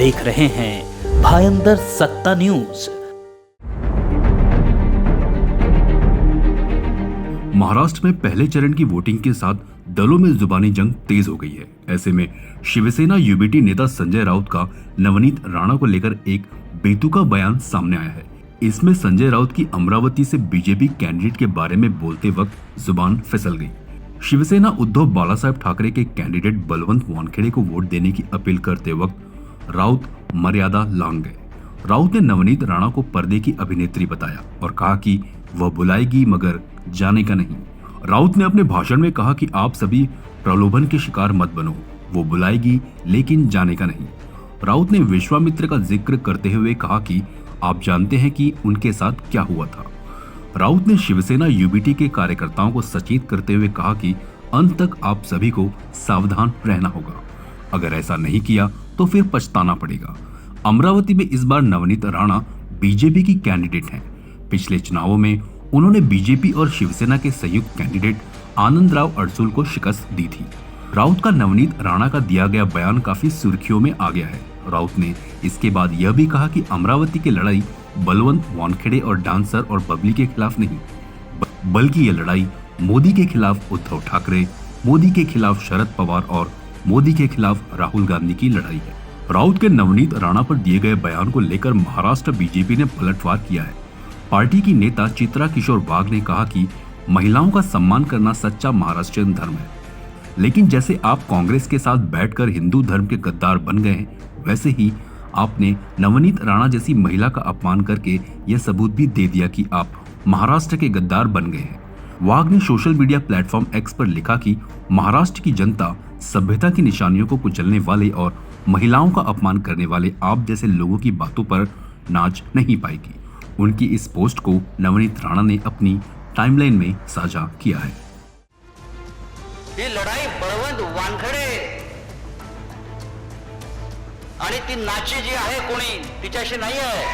देख रहे हैं भायंदर सत्ता न्यूज। महाराष्ट्र में पहले चरण की वोटिंग के साथ दलों में जुबानी जंग तेज हो गई है। ऐसे में शिवसेना यूबीटी नेता संजय राउत का नवनीत राणा को लेकर एक बेतुका बयान सामने आया है। इसमें संजय राउत की अमरावती से बीजेपी कैंडिडेट के बारे में बोलते वक्त जुबान फिसल गई। शिवसेना उद्धव बालासाहेब ठाकरे के कैंडिडेट बलवंत वानखेड़े को वोट देने की अपील करते वक्त राउत मर्यादा लांघ गए। राउत ने नवनीत राणा को पर्दे की अभिनेत्री बताया और कहा कि वह बुलाएगी मगर जाने का नहीं। राउत ने अपने भाषण में कहा कि आप सभी प्रलोभन के शिकार मत बनो, वो बुलाएगी लेकिन जाने का नहीं। राउत ने विश्वामित्र का जिक्र करते हुए कहा कि आप जानते हैं कि उनके साथ क्या हुआ था। राउत ने शिवसेना यूबीटी के कार्यकर्ताओं को सचेत करते हुए कहा कि अंत तक आप सभी को सावधान रहना होगा, अगर ऐसा नहीं किया तो फिर पछताना पड़ेगा। अमरावती में इस बार नवनीत राणा बीजेपी की कैंडिडेट हैं। पिछले चुनावों में उन्होंने बीजेपी और शिवसेना के संयुक्त कैंडिडेट आनंद राव अडसूल को शिकस्त दी थी। राउत का नवनीत राणा का दिया गया बयान काफी सुर्खियों में आ गया है। राउत ने इसके बाद यह भी कहा कि अमरावती की लड़ाई बलवंत वानखेड़े और डांसर और बबली के खिलाफ नहीं, बल्कि ये लड़ाई मोदी के खिलाफ उद्धव ठाकरे, मोदी के खिलाफ शरद पवार और मोदी के खिलाफ राहुल गांधी की लड़ाई है। राउत के नवनीत राणा पर दिए गए बयान को लेकर महाराष्ट्र बीजेपी ने पलटवार किया है। पार्टी की नेता चित्रा किशोर वाघ ने कहा कि महिलाओं का सम्मान करना सच्चा महाराष्ट्रीयन धर्म है, लेकिन जैसे आप कांग्रेस के साथ बैठकर हिंदू धर्म के गद्दार बन गए हैं, वैसे ही आपने नवनीत राणा जैसी महिला का अपमान करके यह सबूत भी दे दिया कि आप महाराष्ट्र के गद्दार बन गए हैं। वाघ ने सोशल मीडिया प्लेटफॉर्म एक्स पर लिखा कि महाराष्ट्र की जनता सभ्यता की निशानियों को कुचलने वाले और महिलाओं का अपमान करने वाले आप जैसे लोगों की बातों पर नाच नहीं पाएगी। उनकी इस पोस्ट को नवनीत राणा ने अपनी टाइमलाइन में साझा किया है। ही लढाई बळवंत वानखडे आणि ती नाची जी आहे कोणी तिच्याशी नाही आहे,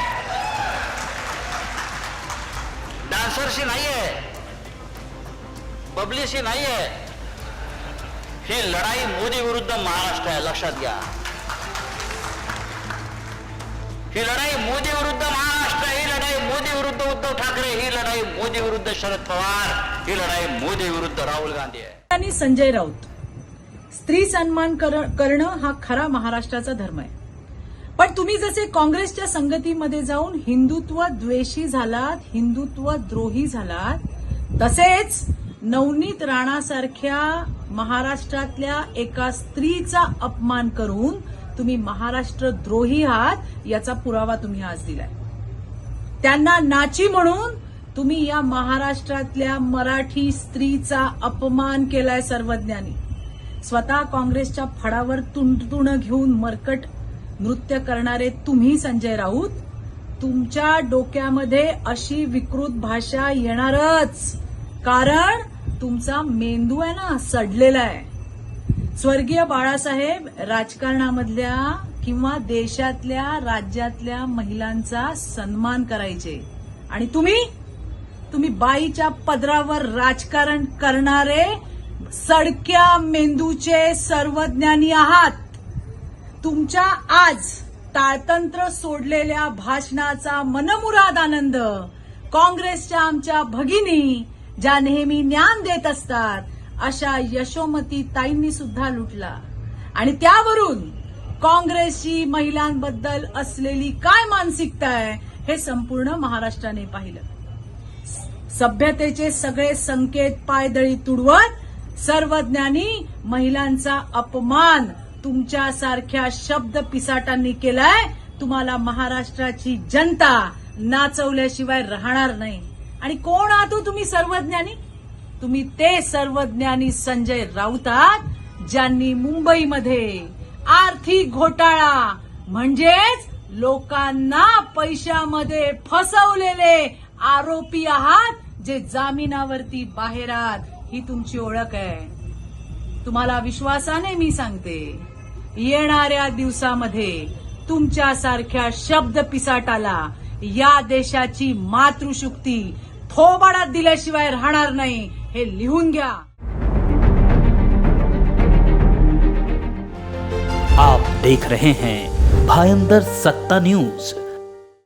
डान्सरशी नाही आहे, बबलीशी नाही आहे। ही लढाई मोदी विरुद्ध महाराष्ट्र आहे, लक्षात घ्या। ही लढाई मोदी विरुद्ध महाराष्ट्र, ही लढाई मोदी विरुद्ध उद्धव ठाकरे, ही लढाई मोदी विरुद्ध शरद पवार, ही लढाई मोदी विरुद्ध राहुल गांधी आहे। आणि संजय राऊत, स्त्री सन्मान करणं हा खरा महाराष्ट्राचा धर्म आहे। पण तुम्ही जसे काँग्रेसच्या संगतीमध्ये जाऊन हिंदुत्व द्वेषी झालात, हिंदुत्व द्रोही झालात, तसेच नवनीत राणा सारख्या महाराष्ट्रातल्या एका स्त्रीचा अपमान करून तुम्ही महाराष्ट्र द्रोही आहात याचा पुरावा तुम्ही आज दिलाय। त्यांना नाची म्हणून तुम्ही या महाराष्ट्रातल्या मराठी स्त्रीचा अपमान केलाय सर्वज्ञांनी। स्वतः काँग्रेसच्या फडावर तुणतुण घेऊन मरकट नृत्य करणारे तुम्ही संजय राऊत, तुमच्या डोक्यामध्ये अशी विकृत भाषा येणारच, कारण तुमचा मेंदू आहे ना सडलेला आहे। स्वर्गीय बाळासाहेब राजकारणामधल्या किंवा देशातल्या राज्यातल्या महिलांचा सन्मान करायचे आणि तुम्ही बाईच्या पदरावर राजकारण करणारे सडक्या मेंदूचे सर्वज्ञानी आहात। तुमच्या आज ताळतंत्र सोडलेल्या भाषणाचा मनमुराद आनंद काँग्रेसच्या आमच्या भगिनी ज्या नेहमी ज्ञान देत असतात अशा यशोमती ताईंनी सुद्धा लुटला आणि त्यावरून काँग्रेसची महिलांबद्दल असलेली काय मानसिकता आहे हे संपूर्ण महाराष्ट्राने पाहिलं। सभ्यतेचे सगळे संकेत पायदळी तुडवत सर्वज्ञानी महिलांचा अपमान तुमच्यासारख्या शब्द पिसाटांनी केलाय। तुम्हाला महाराष्ट्राची जनता नाचवल्याशिवाय राहणार नाही। आणि कोण आहात तुम्ही सर्वज्ञानी? तुम्ही ते सर्वज्ञानी संजय राऊत आहात ज्यांनी मुंबईमध्ये आर्थिक घोटाळा म्हणजेच लोकांना पैशामध्ये फसवलेले आरोपी आहात, जे जामिनावरती बाहेर आहात। ही तुमची ओळख आहे। तुम्हाला विश्वासाने मी सांगते, येणाऱ्या दिवसामध्ये तुमच्यासारख्या शब्द पिसाटाला या देशाची मातृशक्ती थोबाडात दिल्याशिवाय राहणार नाही, हे लिहून घ्या। आप देख रहे हैं भायंदर सत्ता न्यूज.